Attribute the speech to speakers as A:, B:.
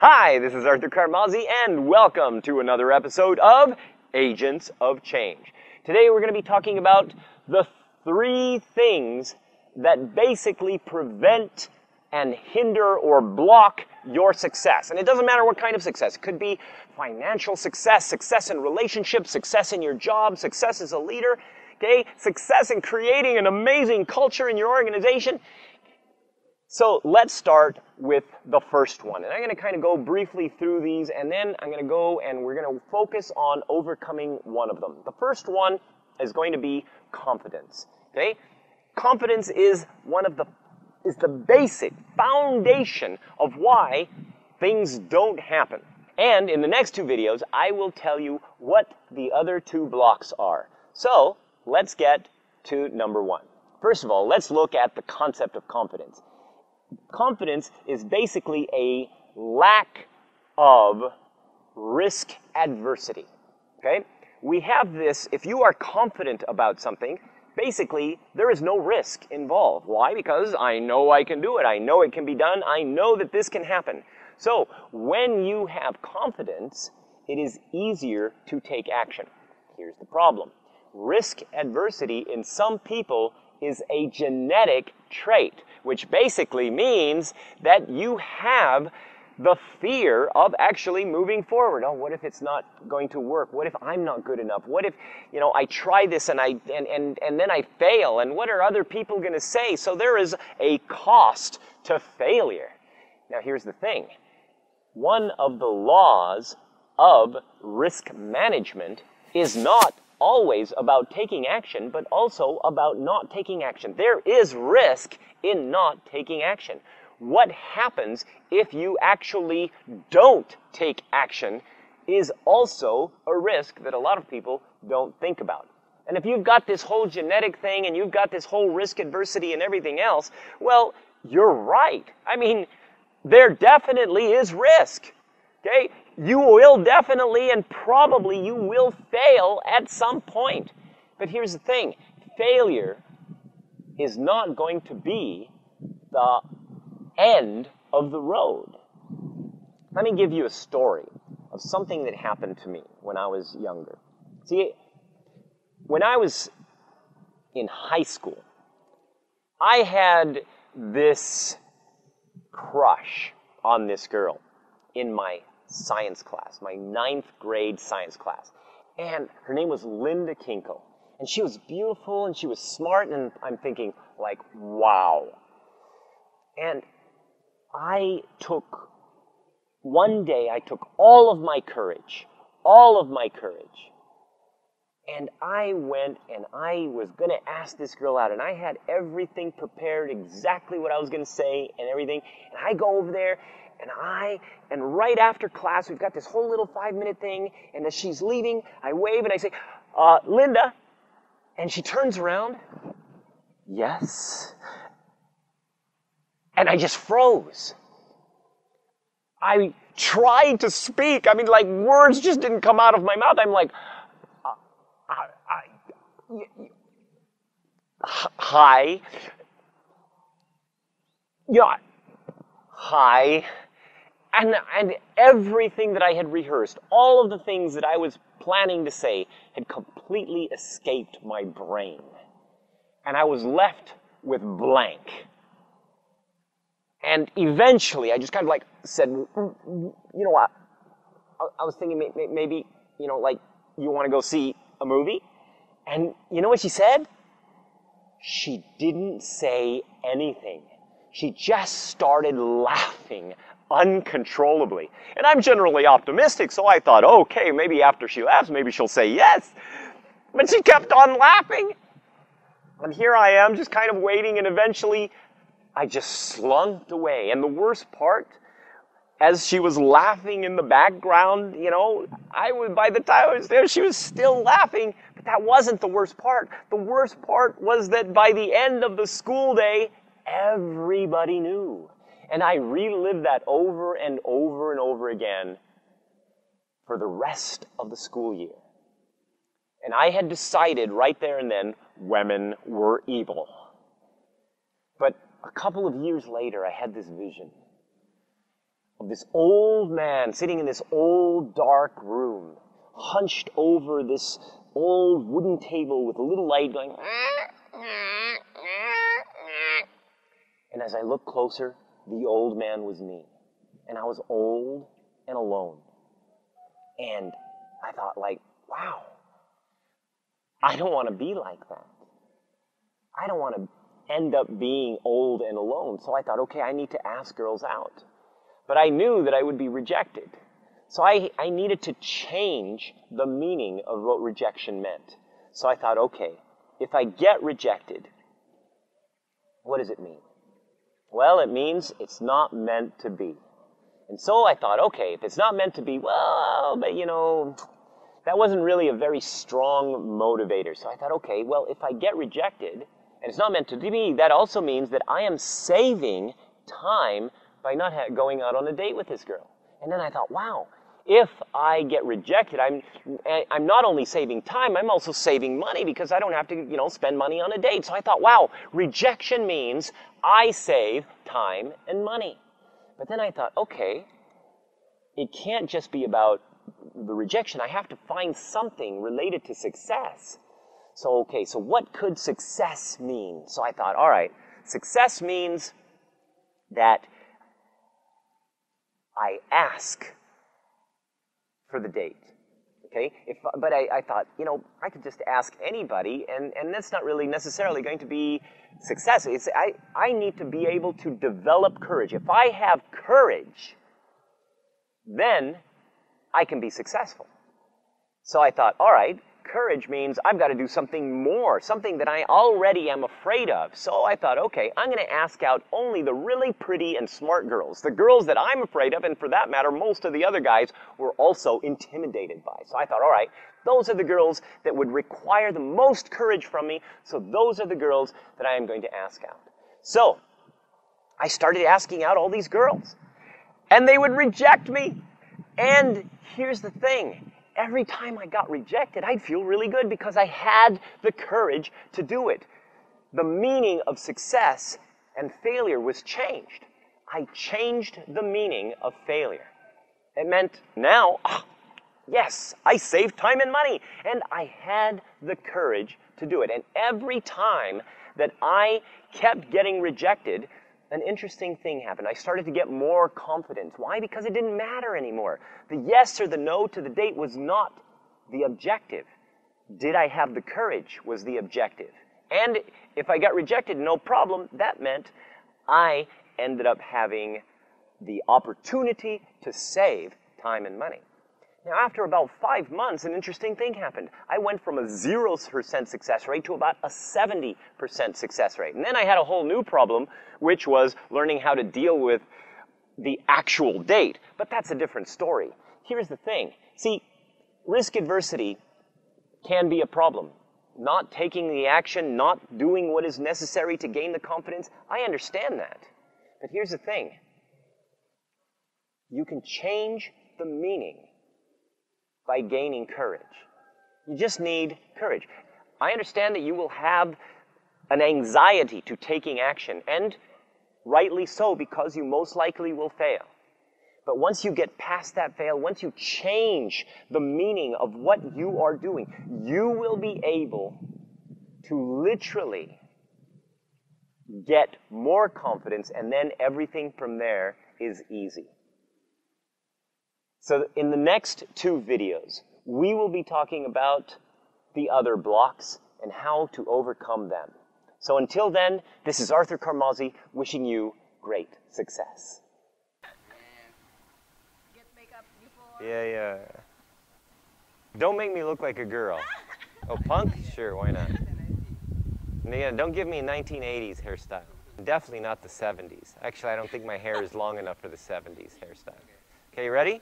A: Hi, this is Arthur Carmazzi, and welcome to another episode of Agents of Change. Today we're going to be talking about the 3 things that basically prevent and hinder or block your success. And it doesn't matter what kind of success. It could be financial success, success in relationships, success in your job, success as a leader, okay? Success in creating an amazing culture in your organization. So let's start with the first one. And I'm going to kind of go briefly through these, and then I'm going to go and we're going to focus on overcoming one of them. The first one is going to be confidence. Okay? Confidence is the basic foundation of why things don't happen. And in the next 2 videos, I will tell you what the other 2 blocks are. So let's get to number 1. First of all, let's look at the concept of confidence. Confidence is basically a lack of risk adversity, okay? We have this, if you are confident about something, basically there is no risk involved. Why? Because I know I can do it. I know it can be done. I know that this can happen. So when you have confidence, it is easier to take action. Here's the problem. Risk adversity in some people is a genetic trait, which basically means that you have the fear of actually moving forward. Oh, what if it's not going to work? What if I'm not good enough? What if, I try this and then I fail? And what are other people going to say? So there is a cost to failure. Now here's the thing. One of the laws of risk management is not always about taking action, but also about not taking action. There is risk in not taking action. What happens if you actually don't take action is also a risk that a lot of people don't think about. And if you've got this whole genetic thing and you've got this whole risk adversity and everything else, well, you're right. I mean, there definitely is risk. Okay? You will definitely and probably you will fail at some point. But here's the thing. Failure is not going to be the end of the road. Let me give you a story of something that happened to me when I was younger. See, when I was in high school, I had this crush on this girl in my science class, my 9th grade science class. And her name was Linda Kinkle. And she was beautiful and she was smart, and I'm thinking, like, wow. And one day I took all of my courage, and I went and I was going to ask this girl out, and I had everything prepared, exactly what I was going to say and everything. And I go over there, and right after class, we've got this whole little 5-minute thing, and as she's leaving, I wave and I say, Linda, and she turns around, yes, and I just froze. I tried to speak, words just didn't come out of my mouth. I'm like, hi, yeah, hi. And everything that I had rehearsed, all of the things that I was planning to say had completely escaped my brain. And I was left with blank. And eventually, I just kind of said, you know what, I was thinking maybe, you want to go see a movie? And you know what she said? She didn't say anything. She just started laughing uncontrollably. And I'm generally optimistic, so I thought, okay, maybe after she laughs, maybe she'll say yes. But she kept on laughing. And here I am, just kind of waiting, and eventually I just slunked away. And the worst part, as she was laughing in the background, by the time I was there, she was still laughing. But that wasn't the worst part. The worst part was that by the end of the school day, everybody knew. And I relived that over and over and over again for the rest of the school year. And I had decided right there and then, women were evil. But a couple of years later, I had this vision of this old man sitting in this old dark room, hunched over this old wooden table with a little light going. And as I looked closer, the old man was me. And I was old and alone. And I thought, like, wow, I don't want to be like that. I don't want to end up being old and alone. So I thought, okay, I need to ask girls out. But I knew that I would be rejected. So I needed to change the meaning of what rejection meant. So I thought, okay, if I get rejected, what does it mean? Well, it means it's not meant to be. And so I thought, okay, if it's not meant to be, well, but you know, that wasn't really a very strong motivator. So I thought, okay, well, if I get rejected, and it's not meant to be, that also means that I am saving time by not going out on a date with this girl. And then I thought, wow, if I get rejected, I'm not only saving time, I'm also saving money because I don't have to, you know, spend money on a date. So I thought, wow, rejection means I save time and money. But then I thought, okay, it can't just be about the rejection. I have to find something related to success. So, okay, so what could success mean? So I thought, all right, success means that I ask for the date, okay? But I thought, you know, I could just ask anybody, and that's not really necessarily going to be success. I need to be able to develop courage. If I have courage, then I can be successful. So I thought, all right, courage means I've got to do something more, something that I already am afraid of. So I thought, okay, I'm going to ask out only the really pretty and smart girls, the girls that I'm afraid of, and for that matter, most of the other guys were also intimidated by. So I thought, all right, those are the girls that would require the most courage from me, so those are the girls that I am going to ask out. So I started asking out all these girls, and they would reject me. And here's the thing. Every time I got rejected, I'd feel really good because I had the courage to do it. The meaning of success and failure was changed. I changed the meaning of failure. It meant now, yes, I saved time and money, and I had the courage to do it. And every time that I kept getting rejected, an interesting thing happened. I started to get more confidence. Why? Because it didn't matter anymore. The yes or the no to the date was not the objective. Did I have the courage was the objective. And if I got rejected, no problem. That meant I ended up having the opportunity to save time and money. Now, after about 5 months, an interesting thing happened. I went from a 0% success rate to about a 70% success rate. And then I had a whole new problem, which was learning how to deal with the actual date. But that's a different story. Here's the thing. See, risk adversity can be a problem. Not taking the action, not doing what is necessary to gain the confidence, I understand that. But here's the thing. You can change the meaning by gaining courage. You just need courage. I understand that you will have an anxiety to taking action, and rightly so, because you most likely will fail. But once you get past that fail, once you change the meaning of what you are doing, you will be able to literally get more confidence, and then everything from there is easy. So in the next 2 videos, we will be talking about the other blocks and how to overcome them. So until then, this is Arthur Carmazzi wishing you great success.
B: Get makeup before.
A: Yeah. Don't make me look like a girl. Oh, punk? Sure, why not? Yeah, don't give me a 1980s hairstyle. Definitely not the 70s. Actually, I don't think my hair is long enough for the 70s hairstyle. Okay, you ready?